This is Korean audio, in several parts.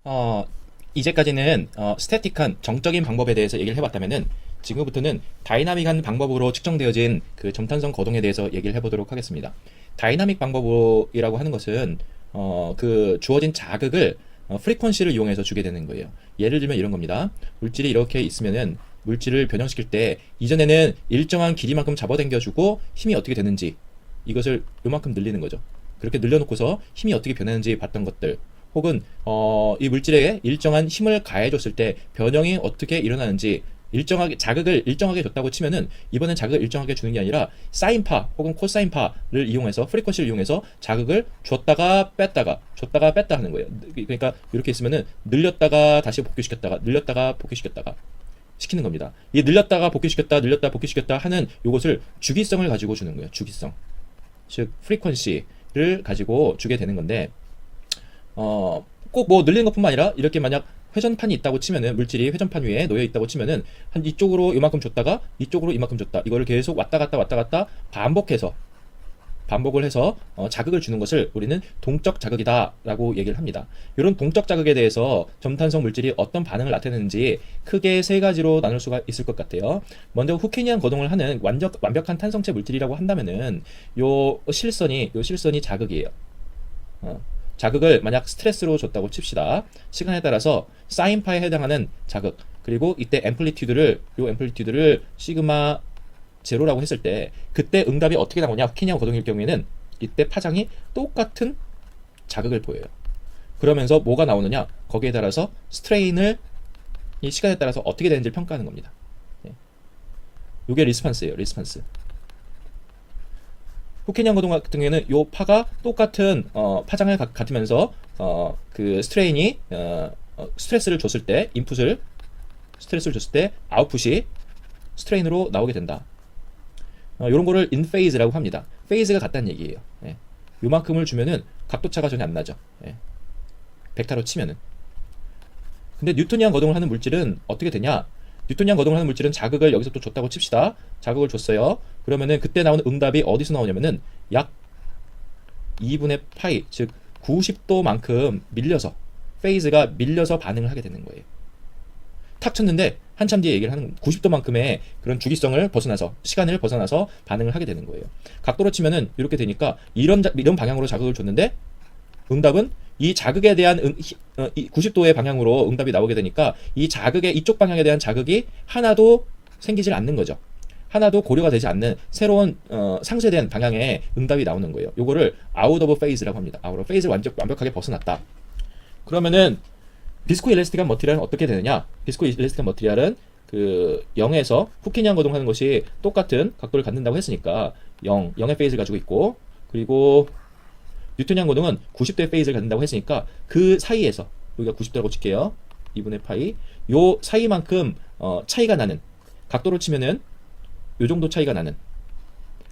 어, 이제까지는 스태틱한 정적인 방법에 대해서 얘기를 해봤다면은 지금부터는 다이나믹한 방법으로 측정되어진 그 점탄성 거동에 대해서 얘기를 해보도록 하겠습니다. 다이나믹 방법이라고 하는 것은 그 주어진 자극을 프리퀀시를 이용해서 주게 되는 거예요. 예를 들면 이런 겁니다. 물질이 이렇게 있으면은 물질을 변형시킬 때 이전에는 일정한 길이만큼 잡아당겨주고 힘이 어떻게 되는지 이것을 요만큼 늘리는 거죠. 그렇게 늘려놓고서 힘이 어떻게 변하는지 봤던 것들, 혹은 이 물질에 일정한 힘을 가해줬을 때 변형이 어떻게 일어나는지 일정하게 자극을 일정하게 줬다고 치면은 이번엔 자극을 일정하게 주는 게 아니라 사인파 혹은 코사인파를 이용해서 프리퀀시를 이용해서 자극을 줬다가 뺐다가 줬다가 뺐다 하는 거예요. 그러니까 이렇게 있으면은 늘렸다가 다시 복귀시켰다가 늘렸다가 복귀시켰다가 시키는 겁니다. 이 늘렸다가 복귀시켰다 늘렸다 복귀시켰다 하는 요것을 주기성을 가지고 주는 거예요. 주기성, 즉 프리퀀시를 가지고 주게 되는 건데 꼭 뭐 늘리는 것뿐만 아니라 이렇게 만약 회전판이 있다고 치면은 물질이 회전판 위에 놓여 있다고 치면은 한 이쪽으로 이만큼 줬다가 이쪽으로 이만큼 줬다 이거를 계속 왔다 갔다 반복을 해서 자극을 주는 것을 우리는 동적 자극이다라고 얘기를 합니다. 이런 동적 자극에 대해서 점탄성 물질이 어떤 반응을 나타내는지 크게 세 가지로 나눌 수가 있을 것 같아요. 먼저 후케니안 거동을 하는 완벽한 탄성체 물질이라고 한다면은 요 실선이 자극이에요. 자극을 만약 스트레스로 줬다고 칩시다. 시간에 따라서 사인파에 해당하는 자극, 그리고 이때 앰플리튜드를 시그마 제로라고 했을 때 그때 응답이 어떻게 나오냐. 후케니안 거동일 경우에는 이때 파장이 똑같은 자극을 보여요. 그러면서 뭐가 나오느냐, 거기에 따라서 스트레인을 이 시간에 따라서 어떻게 되는지를 평가하는 겁니다. 이게 리스판스예요. 리스판스. 후케니안 거동 같은 경우에는 요 파가 똑같은 파장을 갖으면서 그 스트레인이 스트레스를 줬을 때 스트레스를 줬을 때 아웃풋이 스트레인으로 나오게 된다. 이런 거를 인페이즈라고 합니다. 페이즈가 같다는 얘기예요. 예. 요만큼을 주면은 각도차가 전혀 안 나죠. 예. 벡터로 치면은. 근데 뉴토니안 거동을 하는 물질은 어떻게 되냐? 뉴토니안 거동을 하는 물질은 자극을 여기서 또 줬다고 칩시다. 자극을 줬어요. 그러면은 그때 나오는 응답이 어디서 나오냐면은 약 2분의 파이, 즉 90도만큼 밀려서, 페이즈가 밀려서 반응을 하게 되는 거예요. 탁 쳤는데 한참 뒤에 얘기를 하는 90도만큼의 그런 주기성을 벗어나서, 시간을 벗어나서 반응을 하게 되는 거예요. 각도로 치면은 이렇게 되니까 이런 방향으로 자극을 줬는데 응답은 이 자극에 대한 90도의 방향으로 응답이 나오게 되니까 이 자극의 이쪽 방향에 대한 자극이 하나도 생기질 않는 거죠. 하나도 고려가 되지 않는 새로운 상쇄된 방향의 응답이 나오는 거예요. 요거를 out of phase라고 합니다. out of phase, 완벽하게 벗어났다. 그러면은 비스코 일라스틱한 머티리얼은 어떻게 되느냐? 비스코 일라스틱한 머티리얼은 그 0에서 후케니안 거동하는 것이 똑같은 각도를 갖는다고 했으니까 0의 페이즈를 가지고 있고, 그리고 뉴토니안 거동은 90도의 페이즈를 갖는다고 했으니까 그 사이에서, 여기가 90도라고 칠게요. 2분의 파이. 요 사이만큼 차이가 나는, 각도로 치면은 요 정도 차이가 나는,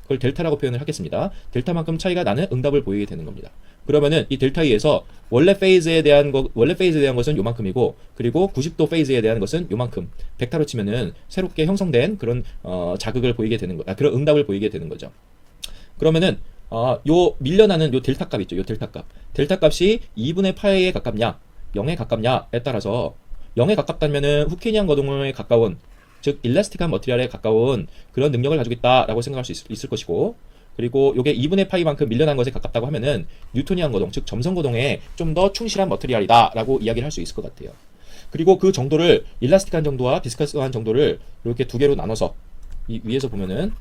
그걸 델타라고 표현을 하겠습니다. 델타만큼 차이가 나는 응답을 보이게 되는 겁니다. 그러면은 이 델타 E에서 원래 페이즈에 대한 것은 요만큼이고, 그리고 90도 페이즈에 대한 것은 요만큼, 벡터로 치면은 새롭게 형성된 그런 자극을 보이게 되는 그런 응답을 보이게 되는 거죠. 그러면은 요 밀려나는 요 델타 값 있죠. 요 델타 값. 델타 값이 2분의 파이에 가깝냐, 0에 가깝냐에 따라서 0에 가깝다면은 후케니안 거동에 가까운, 즉 일라스틱한 머티리얼에 가까운 그런 능력을 가지고 있다라고 생각할 수 있을 것이고, 그리고 요게 2분의 파이만큼 밀려난 것에 가깝다고 하면은 뉴토니안 거동, 즉 점성 거동에 좀 더 충실한 머티리얼이다라고 이야기를 할 수 있을 것 같아요. 그리고 그 정도를, 일라스틱한 정도와 비스커스한 정도를 이렇게 두 개로 나눠서 이 위에서 보면은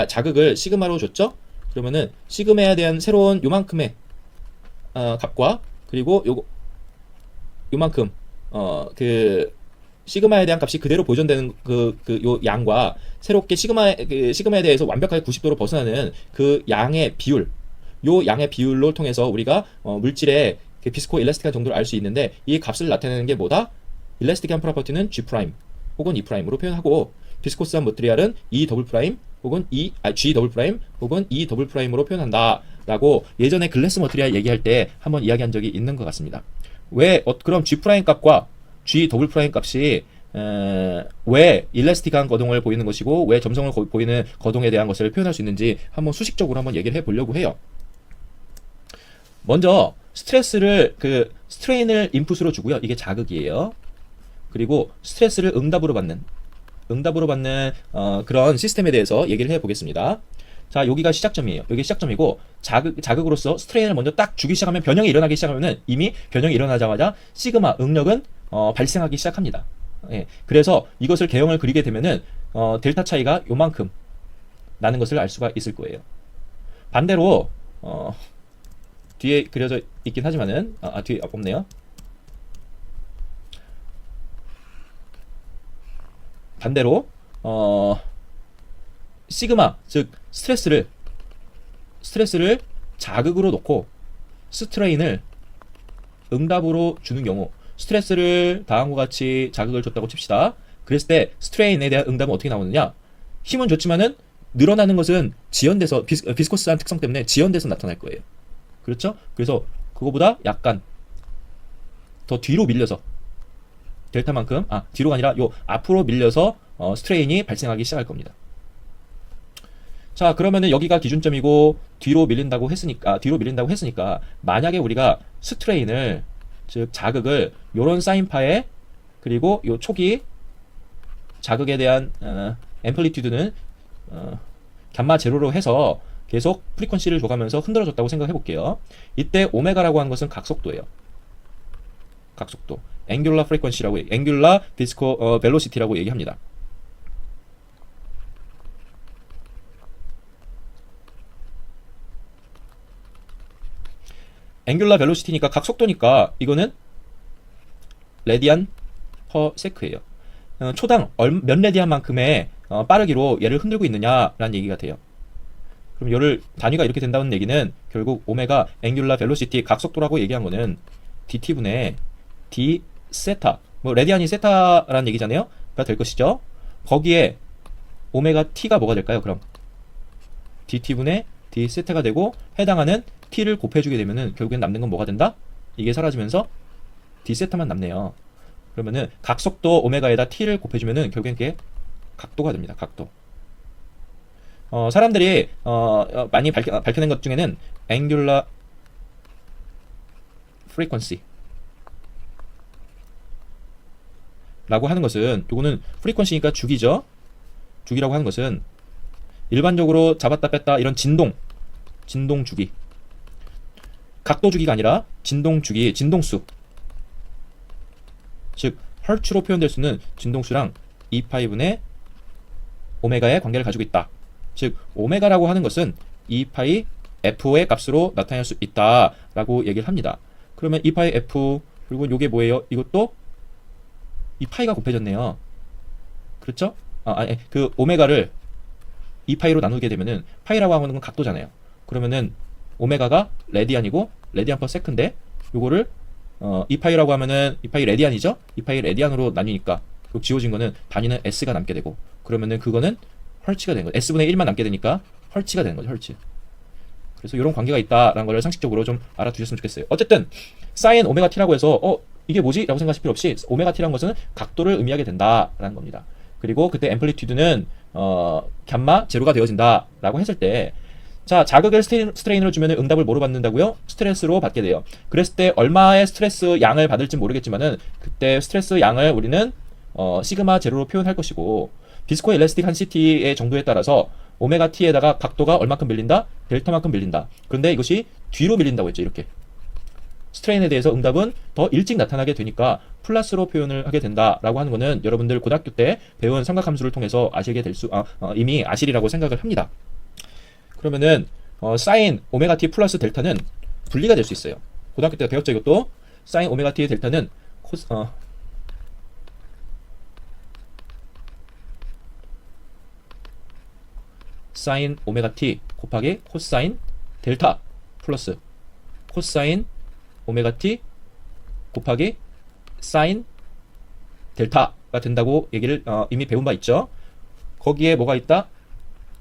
자극을 시그마로 줬죠? 그러면은 시그마에 대한 새로운 요만큼의 값과, 그리고 요만큼 그 시그마에 대한 값이 그대로 보존되는 요 양과, 새롭게 시그마에 대해서 완벽하게 90도로 벗어나는 그 양의 비율, 요 양의 비율로 통해서 우리가 물질의 그 비스코 일라스틱한 정도를 알 수 있는데, 이 값을 나타내는 게 뭐다? 일라스틱한 프로퍼티는 G' 혹은 E'으로 표현하고, 비스코스한 머티리얼은 E 더블 프라임 혹은 G 더블 프라임 혹은 E 더블 프라임으로 표현한다 라고 예전에 글래스 머티리얼 얘기할 때 한번 이야기한 적이 있는 것 같습니다. 그럼 G' 값과 G 더블 프라임 값이 왜 일라스틱한 거동을 보이는 것이고 왜 점성을 보이는 거동에 대한 것을 표현할 수 있는지 한번 수식적으로 한번 얘기를 해보려고 해요. 먼저 스트레스를 그 스트레인을 인풋으로 주고요. 이게 자극이에요. 그리고 스트레스를 응답으로 받는 그런 시스템에 대해서 얘기를 해보겠습니다. 자, 여기가 시작점이에요. 여기 시작점이고 자극으로서 스트레인을 먼저 딱 주기 시작하면 변형이 일어나기 시작하면은 이미 변형이 일어나자마자 시그마 응력은 발생하기 시작합니다. 예, 그래서 이것을 개형을 그리게 되면은 델타 차이가 요만큼 나는 것을 알 수가 있을 거예요. 반대로 뒤에 그려져 있긴 하지만은 뒤에 없네요. 반대로 시그마 즉 스트레스를 자극으로 놓고 스트레인을 응답으로 주는 경우 스트레스를 다음과 같이 자극을 줬다고 칩시다. 그랬을 때 스트레인에 대한 응답은 어떻게 나오느냐? 힘은 좋지만은 늘어나는 것은 지연돼서 비스코스한 특성 때문에 지연돼서 나타날 거예요. 그렇죠? 그래서 그거보다 약간 더 뒤로 밀려서 델타만큼 뒤로가 아니라 요 앞으로 밀려서 스트레인이 발생하기 시작할 겁니다. 자, 그러면은 여기가 기준점이고 뒤로 밀린다고 했으니까 만약에 우리가 스트레인을 즉 자극을 요런 사인파에 그리고 요 초기 자극에 대한 앰플리튜드는 감마 제로로 해서 계속 프리퀀시를 줘가면서 흔들어줬다고 생각해 볼게요. 이때 오메가라고 하는 것은 각속도예요. 각속도. 앵귤라 프리퀀시라고 앵귤라 디스코 벨로시티라고 얘기합니다. 앵귤라 벨로시티니까 각속도니까 이거는 레디안 퍼 세크예요. 초당 몇 레디안만큼의 빠르기로 얘를 흔들고 있느냐라는 얘기가 돼요. 그럼 얘를 단위가 이렇게 된다는 얘기는 결국 오메가 앵귤라 벨로시티 각속도라고 얘기한 거는 dt분의 d 세타 레디안이 세타라는 얘기잖아요. 가 될 것이죠. 거기에 오메가 t가 뭐가 될까요? 그럼 dt분의 d 세타가 되고 해당하는 t를 곱해주게 되면은 결국엔 남는 건 뭐가 된다? 이게 사라지면서 d 세타만 남네요. 그러면은 각속도 오메가에다 t를 곱해주면은 결국엔 그게 각도가 됩니다. 각도. 사람들이 많이 밝혀낸 것 중에는 앵귤라 프리퀀시 라고 하는 것은 요거는 프리퀀시니까 주기죠. 주기라고 하는 것은 일반적으로 잡았다 뺐다 이런 진동 주기 각도 주기가 아니라 진동 주기 진동수 즉 헐츠로 표현될 수는 진동수랑 2파이분의 오메가의 관계를 가지고 있다. 즉 오메가라고 하는 것은 2파이 f의 값으로 나타낼 수 있다 라고 얘기를 합니다. 그러면 2파이 f 그리고 요게 뭐예요? 이것도 2파이가 곱해졌네요. 그렇죠? 그 오메가를 2파이로 나누게 되면은 파이라고 하는 건 각도잖아요. 그러면은 오메가가 레디안이고 레디안 퍼 세컨인데 요거를 2파이라고 하면은 2파이 레디안이죠? 2파이 레디안으로 나뉘니까 지워진 거는 단위는 s가 남게 되고 그러면은 그거는 헐츠가 되는 거죠. s분의 1만 남게 되니까 헐츠가 되는 거죠. 헐츠. 그래서 이런 관계가 있다라는 걸 상식적으로 좀 알아두셨으면 좋겠어요. 어쨌든 사인 오메가 t라고 해서 이게 뭐지? 라고 생각하실 필요 없이 오메가 t라는 것은 각도를 의미하게 된다라는 겁니다. 그리고 그때 앰플리튜드는 감마 제로가 되어진다 라고 했을 때 자, 자극을 스트레인으로 주면 응답을 뭐로 받는다고요? 스트레스로 받게 돼요. 그랬을 때 얼마의 스트레스 양을 받을지 모르겠지만은 그때 스트레스 양을 우리는 시그마 제로로 표현할 것이고 비스코 엘라스틱한 CT의 정도에 따라서 오메가 t에다가 각도가 얼마큼 밀린다? 델타만큼 밀린다. 그런데 이것이 뒤로 밀린다고 했죠. 이렇게. 스트레인에 대해서 응답은 더 일찍 나타나게 되니까 플러스로 표현을 하게 된다라고 하는 거는 여러분들 고등학교 때 배운 삼각함수를 통해서 아시게 될 이미 아시리라고 생각을 합니다. 그러면은 사인 오메가 t 플러스 델타는 분리가 될 수 있어요. 고등학교 때 배웠죠. 이것도 사인 오메가 t의 델타는 사인 오메가 t 곱하기 코사인 델타 플러스 코사인 오메가 t 곱하기 사인 델타가 된다고 얘기를 이미 배운 바 있죠. 거기에 뭐가 있다?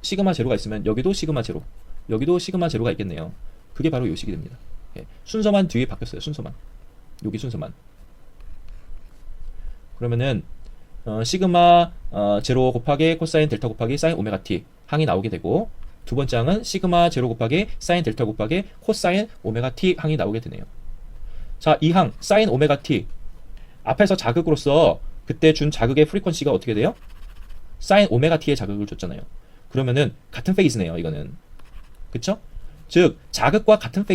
시그마 제로가 있으면 여기도 시그마 제로, 여기도 시그마 제로가 있겠네요. 그게 바로 요식이 됩니다. 예, 순서만 뒤에 바뀌었어요. 순서만. 여기 순서만. 그러면은 시그마 제로 곱하기 코사인 델타 곱하기 사인 오메가 t 항이 나오게 되고 두 번째 항은 시그마 제로 곱하기 사인 델타 곱하기 코사인 오메가 t 항이 나오게 되네요. 자, 이 항 사인 오메가 t 앞에서 자극으로서 그때 준 자극의 프리퀀시가 어떻게 돼요? 사인 오메가 t의 자극을 줬잖아요. 그러면은 같은 페이스네요, 이거는. 그쵸? 즉 자극과 같은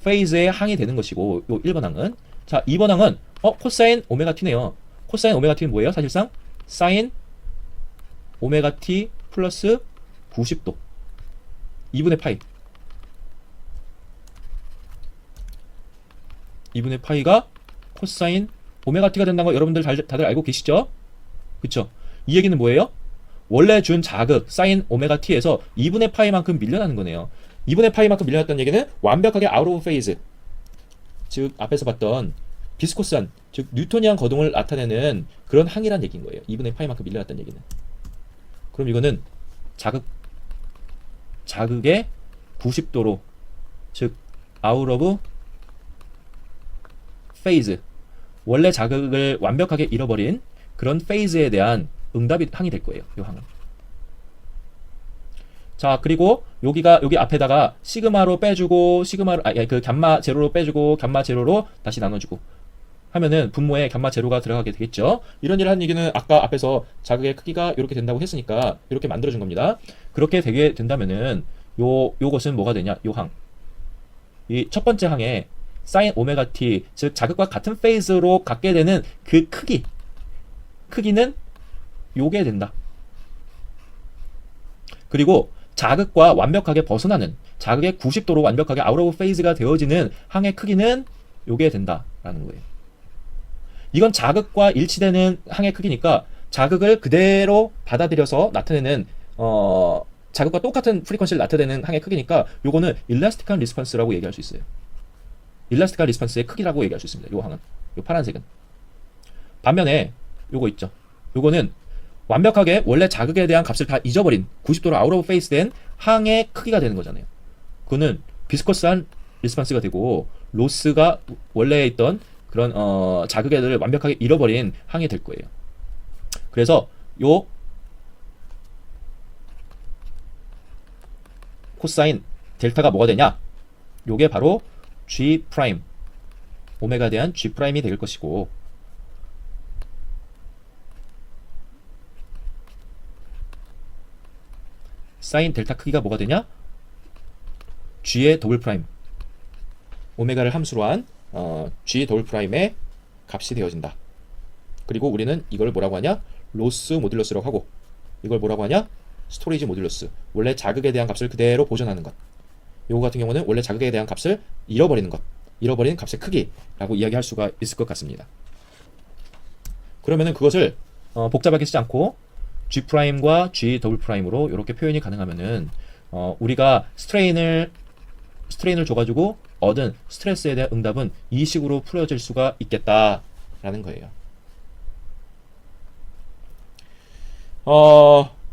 페이스의 항이 되는 것이고, 요 1번 항은. 자, 2번 항은 코사인 오메가 t네요. 코사인 오메가 t는 뭐예요? 사실상 사인 오메가 t 플러스 90도 2분의 파이 2분의 파이가 코사인 오메가 t가 된다는 거 여러분들 다들 알고 계시죠? 그쵸? 이 얘기는 뭐예요? 원래 준 자극 사인 오메가 t에서 2분의 파이만큼 밀려나는 거네요. 2분의 파이만큼 밀려났다는 얘기는 완벽하게 아웃 오브 페이즈, 즉 앞에서 봤던 비스코스한, 즉 뉴토니안 거동을 나타내는 그런 항이란 얘기인 거예요. 2분의 파이만큼 밀려났다는 얘기는. 그럼 이거는 자극의 90도로, 즉 아웃 오브 페이즈, 원래 자극을 완벽하게 잃어버린 그런 페이즈에 대한 응답이 항이 될 거예요. 이 항은. 자, 그리고 여기 앞에다가 시그마로 빼주고 그 감마 제로로 빼주고 감마 제로로 다시 나눠주고 하면은 분모에 감마 제로가 들어가게 되겠죠. 이런 일을 하는 얘기는 아까 앞에서 자극의 크기가 이렇게 된다고 했으니까 이렇게 만들어준 겁니다. 그렇게 되게 된다면은 요것은 뭐가 되냐? 요 항. 이 첫 번째 항에 사인 오메가 t, 즉 자극과 같은 페이스로 갖게 되는 그 크기는 요게 된다. 그리고 자극과 완벽하게 벗어나는, 자극의 90도로 완벽하게 아웃 오브 페이즈가 되어지는 항의 크기는 요게 된다라는 거예요. 이건 자극과 일치되는 항의 크기니까 자극을 그대로 받아들여서 나타내는 자극과 똑같은 프리퀀시를 나타내는 항의 크기니까 요거는 일라스틱한 리스폰스라고 얘기할 수 있어요. 일라스틱한 리스폰스의 크기라고 얘기할 수 있습니다. 요 항은. 요 파란색은. 반면에 요거 있죠. 요거는 완벽하게 원래 자극에 대한 값을 다 잊어버린 90도로 아웃 오브 페이스 된 항의 크기가 되는 거잖아요. 그거는 비스커스한 리스폰스가 되고 로스가 원래 있던 그런 자극에 대해 완벽하게 잃어버린 항이 될 거예요. 그래서 요 코사인 델타가 뭐가 되냐? 요게 바로 G 프라임 오메가에 대한 G 프라임이 될 것이고, 사인 델타 크기가 뭐가 되냐? G의 더블 프라임 오메가를 함수로 한 G 더블 프라임의 값이 되어진다. 그리고 우리는 이걸 뭐라고 하냐? 로스 모듈러스라고 하고, 이걸 뭐라고 하냐? 스토리지 모듈러스. 원래 자극에 대한 값을 그대로 보존하는 것. 요거 같은 경우는 원래 자극에 대한 값을 잃어버리는 것, 잃어버리는 값의 크기라고 이야기할 수가 있을 것 같습니다. 그러면은 그것을 복잡하게 쓰지 않고 G'과 G 더블 프라임으로 이렇게 표현이 가능하면은 우리가 스트레인을 줘가지고 얻은 스트레스에 대한 응답은 이 식으로 풀어질 수가 있겠다라는 거예요.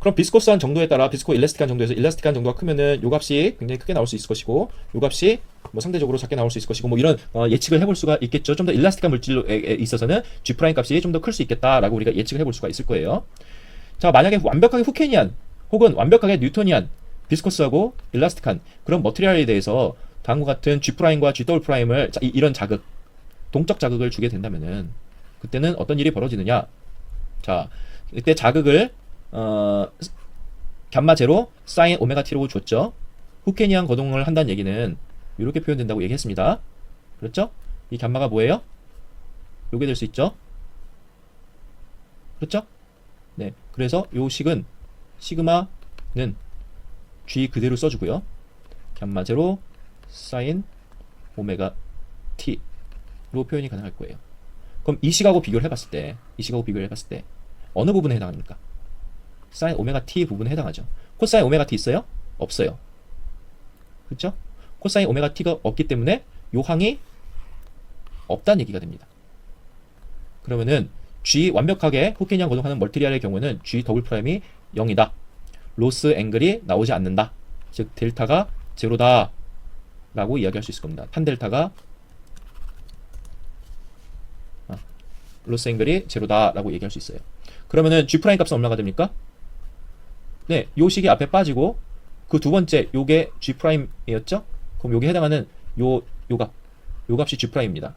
그럼 비스코스한 정도에 따라 비스코 일라스틱한 정도에서 일라스틱한 정도가 크면은 요 값이 굉장히 크게 나올 수 있을 것이고, 요 값이 뭐 상대적으로 작게 나올 수 있을 것이고, 뭐 이런 예측을 해볼 수가 있겠죠. 좀 더 일라스틱한 물질에 있어서는 G 프라임 값이 좀 더 클 수 있겠다라고 우리가 예측을 해볼 수가 있을 거예요. 자, 만약에 완벽하게 후케니안 혹은 완벽하게 뉴토니안, 비스코스하고 일라스틱한 그런 머티리얼에 대해서 다음과 같은 G 프라임과 G 더블 프라임을 이런 자극, 동적 자극을 주게 된다면은 그때는 어떤 일이 벌어지느냐? 자, 이때 자극을 감마 제로 사인 오메가 t로 줬죠. 후케니안 거동을 한다는 얘기는 이렇게 표현된다고 얘기했습니다. 그렇죠? 이 감마가 뭐예요? 요게 될 수 있죠. 그렇죠? 네. 그래서 요 식은 시그마는 G 그대로 써주고요. 감마 제로 사인 오메가 t로 표현이 가능할 거예요. 그럼 이 식하고 비교를 해봤을 때 어느 부분에 해당합니까? 사인 오메가 t 부분에 해당하죠. 코사인 오메가 t 있어요? 없어요. 그렇죠? 코사인 오메가 t가 없기 때문에 요 항이 없다는 얘기가 됩니다. 그러면은 G 완벽하게 후케니안 거동하는 멀티리얼의 경우에는 G 더블 프라임이 0이다. 로스 앵글이 나오지 않는다. 즉 델타가 제로다 라고 이야기할 수 있을 겁니다. 탄 델타가 로스 앵글이 제로다 라고 얘기할 수 있어요. 그러면은 G 프라임 값은 얼마가 됩니까? 네, 요 식이 앞에 빠지고 그 두 번째 요게 G 프라임이었죠? 그럼 요게 해당하는 요 값이 G 프라임입니다.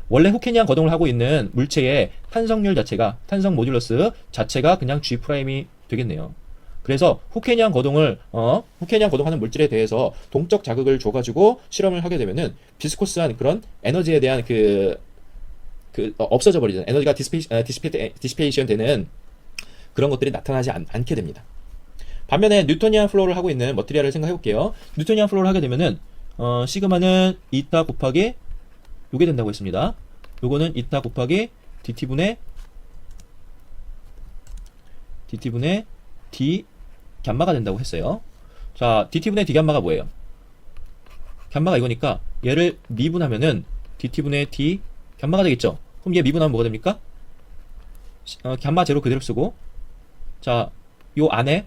원래 후케니안 거동을 하고 있는 물체의 탄성률 자체가 탄성 모듈러스 자체가 그냥 G 프라임이 되겠네요. 그래서 후케니안 거동하는 물질에 대해서 동적 자극을 줘가지고 실험을 하게 되면은 비스코스한 그런 에너지에 대한 없어져 버리잖아요. 에너지가 디시페이션 되는 그런 것들이 나타나지 않게 됩니다. 반면에 뉴토니안 플로우를 하고 있는 머티리얼을 생각해 볼게요. 뉴토니안 플로우를 하게 되면은 시그마는 이타 곱하기 요게 된다고 했습니다. 요거는 이타 곱하기 dt분의 d 감마가 된다고 했어요. 자, dt분의 d 감마가 뭐예요? 감마가 이거니까 얘를 미분하면은 dt분의 d 감마가 되겠죠. 그럼 얘 미분하면 뭐가 됩니까? 감마 제로 그대로 쓰고, 자, 요 안에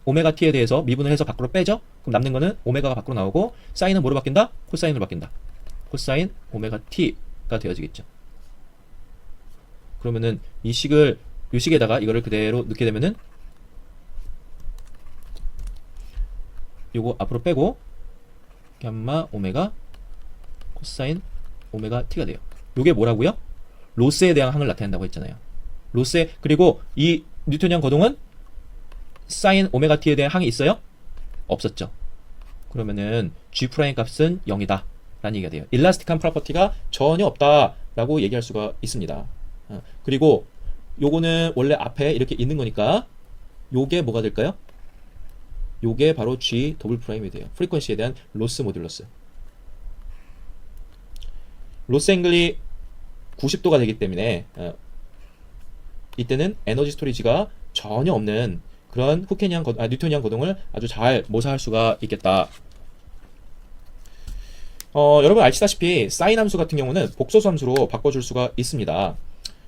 오메가 t에 대해서 미분을 해서 밖으로 빼죠. 그럼 남는 거는 오메가가 밖으로 나오고, 사인은 뭐로 바뀐다? 코사인으로 바뀐다. 코사인 오메가 t가 되어지겠죠. 그러면은 이 식에다가 이거를 그대로 넣게 되면은 요거 앞으로 빼고 감마 오메가 코사인 오메가 t가 돼요. 요게 뭐라고요? 로스에 대한 항을 나타낸다고 했잖아요. 그리고 이 뉴토니안 거동은 사인 오메가 t에 대한 항이 있어요? 없었죠. 그러면은 G 프라임 값은 0이다 라는 얘기가 돼요. 일라스틱한 프로퍼티가 전혀 없다 라고 얘기할 수가 있습니다. 그리고 요거는 원래 앞에 이렇게 있는 거니까 요게 뭐가 될까요? 요게 바로 G 더블 프라임이 돼요. 프리퀀시에 대한 로스 모듈러스. 로스 앵글이 90도가 되기 때문에 이때는 에너지 스토리지가 전혀 없는 그런 뉴토니안 거동을 아주 잘 모사할 수가 있겠다. 여러분 아시다시피 사인 함수 같은 경우는 복소수 함수로 바꿔줄 수가 있습니다.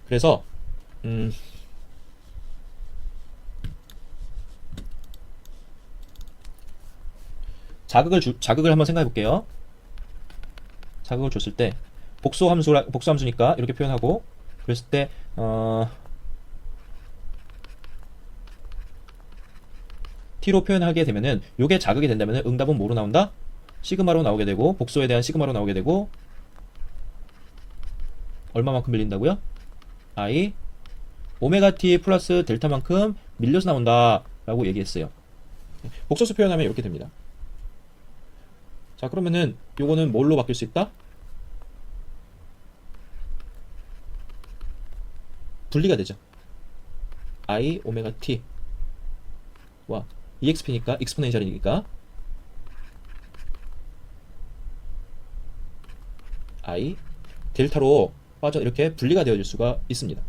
그래서 자극을 한번 생각해 볼게요. 자극을 줬을 때 복소 함수니까 이렇게 표현하고, 그랬을 때 t로 표현하게 되면은 요게 자극이 된다면은 응답은 뭐로 나온다? 시그마로 나오게 되고, 복소에 대한 시그마로 나오게 되고, 얼마만큼 밀린다고요? I 오메가 t 플러스 델타만큼 밀려서 나온다 라고 얘기했어요. 복소수 표현하면 이렇게 됩니다. 자, 그러면은 요거는 뭘로 바뀔 수 있다? 분리가 되죠. I 오메가 t 와 exp니까 익스포넨셜이니까 I 델타로 빠져 이렇게 분리가 되어질 수가 있습니다.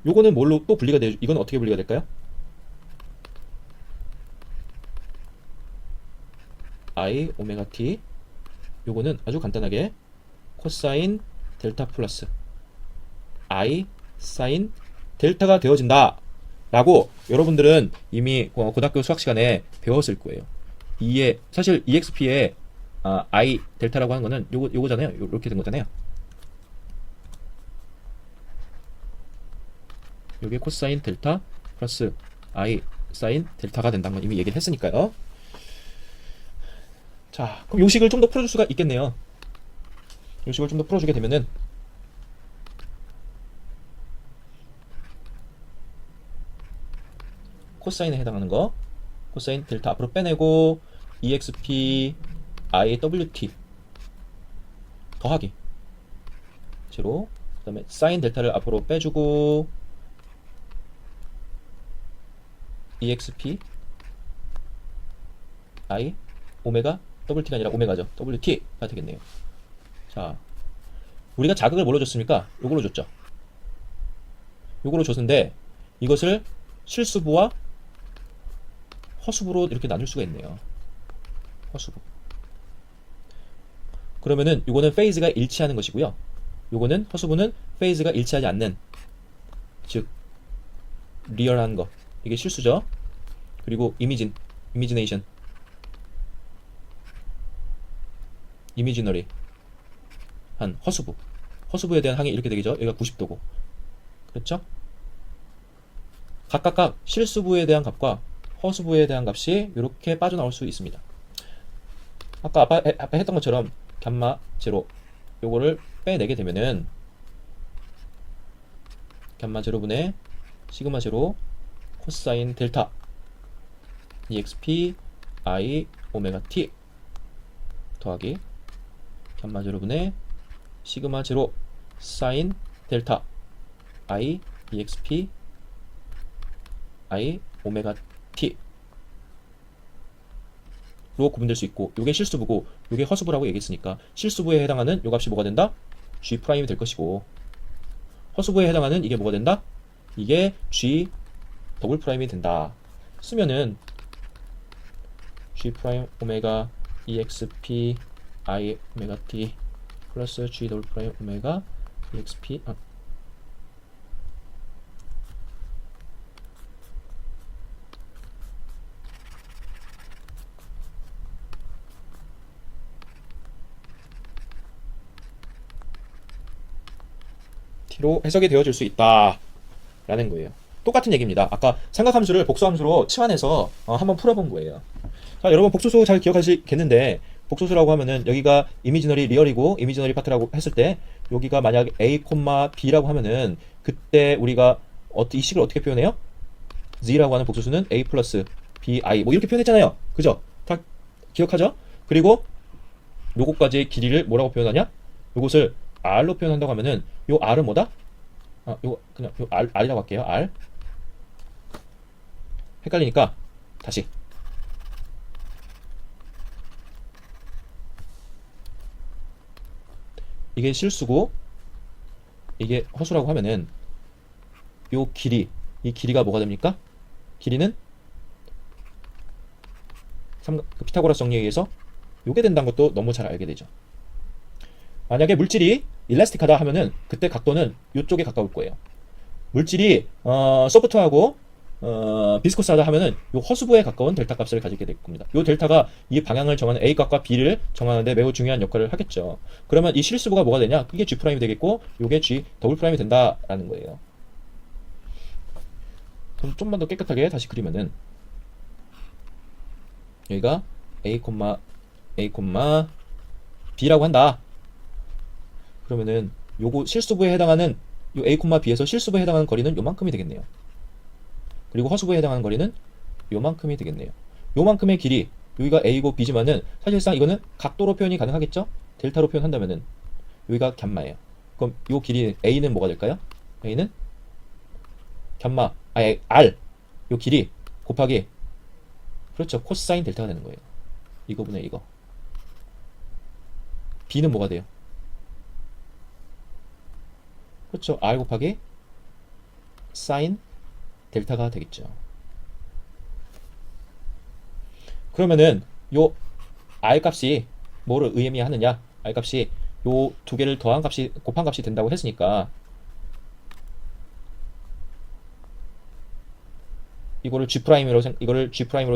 요거는 뭘로 또 분리가 되죠? 이건 어떻게 분리가 될까요? I 오메가 t 요거는 아주 간단하게 코사인 델타 플러스 I 사인 델타가 되어진다 라고 여러분들은 이미 고등학교 수학 시간에 배웠을 거예요. 사실 EXP에 I 델타라고 하는 거는 요거잖아요. 이렇게 된 거잖아요. 요게 코사인 델타 플러스 I 사인 델타가 된다는 건 이미 얘기를 했으니까요. 자, 그럼 요식을 좀 더 풀어줄 수가 있겠네요. 요식을 좀 더 풀어주게 되면은 코사인에 해당하는 거, 코사인 델타 앞으로 빼내고 exp iwt 더하기 제로, 그 다음에 사인 델타를 앞으로 빼주고 exp i 오메가 wt가 아니라 오메가죠. wt가 되겠네요. 자, 우리가 자극을 뭘로 줬습니까? 요걸로 줬죠. 요걸로 줬는데 이것을 실수부와 허수부로 이렇게 나눌 수가 있네요. 허수부. 그러면은 요거는 페이즈가 일치하는 것이고요. 요거는 허수부는 페이즈가 일치하지 않는, 즉 리얼한 거. 이게 실수죠. 그리고 이미지네이션, 이미지너리 한 허수부. 허수부에 대한 항이 이렇게 되겠죠. 여기가 90도고. 그렇죠? 각각 실수부에 대한 값과 허수부에 대한 값이 이렇게 빠져나올 수 있습니다. 아까 앞에 했던 것처럼 감마 제로 요거를 빼내게 되면은 감마 제로분의 시그마 제로 코사인 델타 exp i 오메가 t 더하기 감마 제로분의 시그마 제로 사인 델타 i exp i 오메가 t 로 구분될 수 있고, 요게 실수부고 요게 허수부라고 얘기했으니까 실수부에 해당하는 요 값이 뭐가 된다? g 프라임이 될 것이고, 허수부에 해당하는 이게 뭐가 된다? 이게 g 더블 프라임이 된다. 쓰면은 g 프라임 오메가 exp i 오메가 t 플러스 g 더블 프라임 오메가 exp t로 해석이 되어질 수 있다 라는 거예요. 똑같은 얘기입니다. 아까 삼각함수를 복수함수로 치환해서 한번 풀어본 거예요. 자, 여러분 복소수 잘 기억하시겠는데, 복소수라고 하면은 여기가 이미지너리 리얼이고 이미지너리 파트라고 했을 때 여기가 만약 a, b라고 하면은 그때 우리가 이 식을 어떻게 표현해요? z라고 하는 복소수는 a 플러스 bi 뭐 이렇게 표현했잖아요. 그죠? 다 기억하죠? 그리고 요거까지 길이를 뭐라고 표현하냐? 요것을 r로 표현한다고 하면은 요 r은 뭐다? 요 그냥 요 r이라고 할게요. r. 헷갈리니까 다시 이게 실수고 이게 허수라고 하면은 요 길이, 이 길이가 뭐가 됩니까? 길이는 그 피타고라스 정리에 의해서 요게 된다는 것도 너무 잘 알게 되죠. 만약에 물질이 일라스틱하다 하면은 그때 각도는 요쪽에 가까울 거예요. 물질이 소프트하고 비스코스하다 하면은 요 허수부에 가까운 델타 값을 가지게 될 겁니다. 요 델타가 이 방향을 정하는 A 값과 B를 정하는데 매우 중요한 역할을 하겠죠. 그러면 이 실수부가 뭐가 되냐? 그게 G 프라임이 되겠고 요게 G 더블 프라임이 된다라는 거예요. 그럼 좀만 더 깨끗하게 다시 그리면은 여기가 A, B라고 한다. 그러면은 요거 실수부에 해당하는 요 A, B에서 실수부에 해당하는 거리는 요만큼이 되겠네요. 그리고 허수부에 해당하는 거리는 요만큼이 되겠네요. 요만큼의 길이, 여기가 A고 B지만은 사실상 이거는 각도로 표현이 가능하겠죠? 델타로 표현한다면은 여기가 감마예요. 그럼 요 길이 A는 뭐가 될까요? A는 감마, R 요 길이 곱하기, 그렇죠, 코사인 델타가 되는 거예요. 이거분의 이거. B는 뭐가 돼요? 그렇죠, R 곱하기 사인 델타가 되겠죠. 그러면은 요 R 값이 뭐를 의미하느냐? R 값이 요 두 개를 더한 값이, 곱한 값이 된다고 했으니까 이거를 G 프라임으로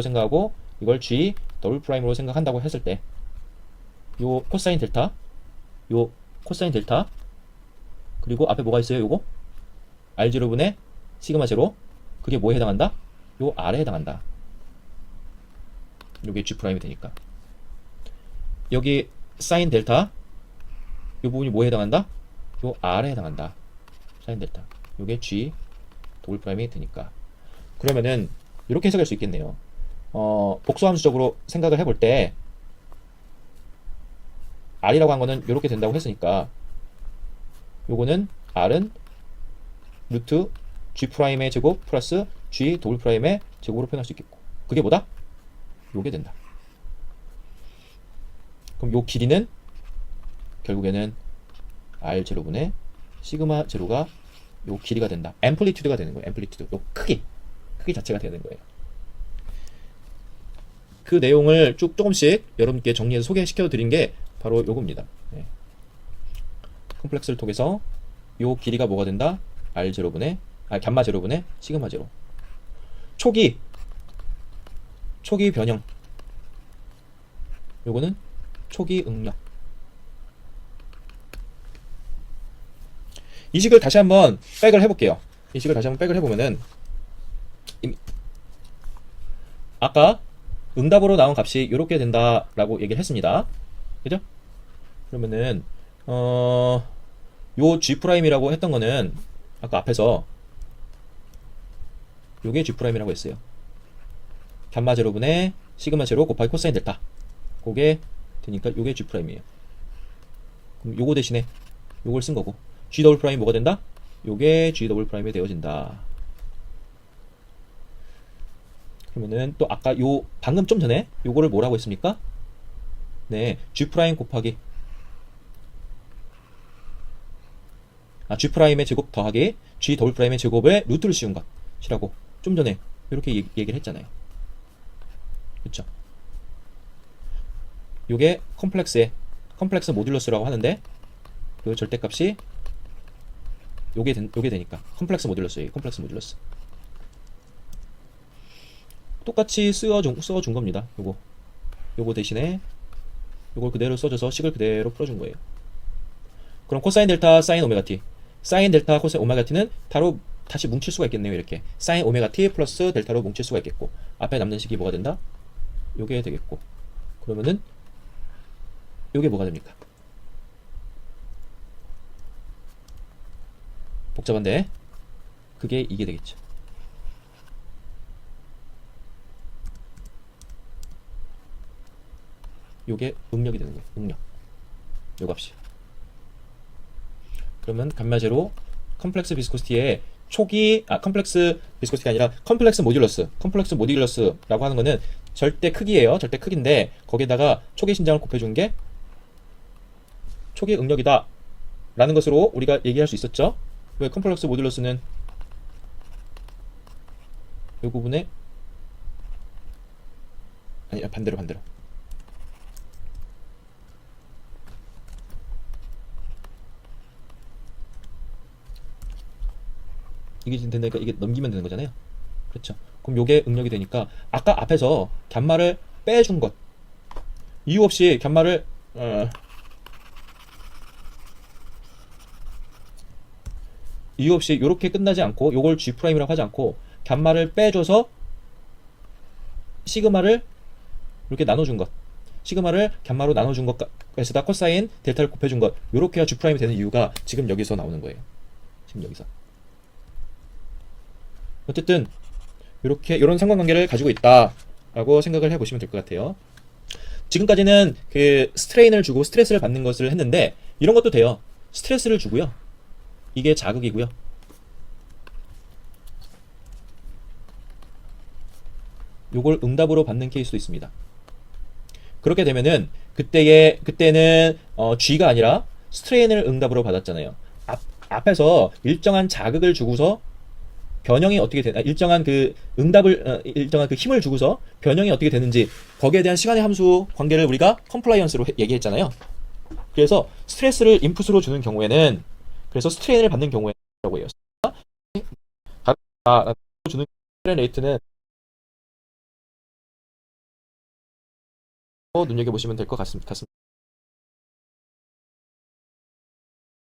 생각하고 이걸 G 더블 프라임으로 생각한다고 했을 때 요 코사인 델타, 그리고 앞에 뭐가 있어요? 요거 R0분의 시그마 제로, 그게 뭐에 해당한다? 요 R에 해당한다. 요게 G 프라임이 되니까. 여기 사인 델타 요 부분이 뭐에 해당한다? 요 R에 해당한다. 사인 델타 요게 G 더블 프라임이 되니까. 그러면은 이렇게 해석할 수 있겠네요. 복수함수적으로 생각을 해볼 때 R이라고 한 거는 이렇게 된다고 했으니까 요거는 R은 루트 G 프라임의 제곱 플러스 G 더블 프라임의 제곱으로 표현할 수 있겠고, 그게 뭐다? 요게 된다. 그럼 요 길이는 결국에는 R0분의 시그마 제로가 요 길이가 된다. 앰플리튜드가 되는 거예요. 앰플리튜드. 요 크기 자체가 되는 거예요. 그 내용을 쭉 조금씩 여러분께 정리해서 소개시켜 드린 게 바로 요겁니다. 네. 컴플렉스를 통해서 요 길이가 뭐가 된다? R0분의 감마 제로분의 시그마 제로. 초기 변형, 요거는 초기 응력. 이 식을 다시 한번 백을 해볼게요. 이 식을 다시 한번 백을 해보면은 아까 응답으로 나온 값이 이렇게 된다라고 얘기를 했습니다. 그죠? 그러면은 요 G'이라고 했던 거는 아까 앞에서 요게 G'이라고 했어요. 감마 제로분의 시그마 제로 곱하기 코사인 델타. 그게 되니까 요게 G'이에요. 그럼 요거 대신에 요걸 쓴 거고 G 더블 프라임 뭐가 된다? 요게 G 더블 프라임이 되어진다. 그러면은 또 아까 요 방금 좀 전에 요거를 뭐라고 했습니까? 네, G 프라임 곱하기 G 프라임의 제곱 더하기 G 더블 프라임의 제곱에 루트를 씌운 것이라고 좀 전에 이렇게 얘기를 했잖아요. 그렇죠? 요게 컴플렉스 모듈러스라고 하는데 그 절대값이 요게 되니까 컴플렉스 모듈러스예요. 컴플렉스 모듈러스. 똑같이 써준 겁니다. 요거 대신에 요걸 그대로 써줘서 식을 그대로 풀어준 거예요. 그럼 코사인 델타 사인 오메가 t 사인 델타 코사인 오메가 t는 바로 다시 뭉칠 수가 있겠네요. 이렇게 사인 오메가 t 플러스 델타로 뭉칠 수가 있겠고 앞에 남는 식이 뭐가 된다? 요게 되겠고 그러면은 요게 뭐가 됩니까? 복잡한데 그게 이게 되겠죠. 요게 응력이 되는 거예요. 응력. 요 값이. 그러면 감마 제로 컴플렉스 비스코시티의 컴플렉스 비스코시티가 아니라 컴플렉스 모듈러스라고 하는 거는 절대 크기예요. 절대 크기인데 거기에다가 초기 신장을 곱해준 게 초기 응력이다 라는 것으로 우리가 얘기할 수 있었죠. 왜 컴플렉스 모듈러스는 이 부분에 아니 반대로 이게 지금 된다니까 이게 넘기면 되는 거잖아요. 그렇죠. 그럼 요게 응력이 되니까 아까 앞에서 감마를 빼준 것 이유 없이 감마를 이유 없이 이렇게 끝나지 않고 요걸 G'이라고 하지 않고 감마를 빼줘서 시그마를 이렇게 나눠준 것 시그마를 감마로 나눠준 것에서다 코사인 델타를 곱해준 것 요렇게 해야 G'이 되는 이유가 지금 여기서 나오는 거예요. 지금 여기서 어쨌든 이런 상관관계를 가지고 있다라고 생각을 해보시면 될 것 같아요. 지금까지는 그 스트레인을 주고 스트레스를 받는 것을 했는데 이런 것도 돼요. 스트레스를 주고요. 이게 자극이고요. 요걸 응답으로 받는 케이스도 있습니다. 그렇게 되면은 그때는 G가 아니라 스트레인을 응답으로 받았잖아요. 앞에서 일정한 자극을 주고서 변형이 어떻게 되나 일정한 그 응답을 일정한 그 힘을 주고서 변형이 어떻게 되는지 거기에 대한 시간의 함수 관계를 우리가 컴플라이언스로 얘기했잖아요. 그래서 스트레스를 인풋으로 주는 경우에는 그래서 스트레인을 받는 경우에라고 해요. 주는 스트레인 레이트는 눈여겨보시면 될 것 같습니다.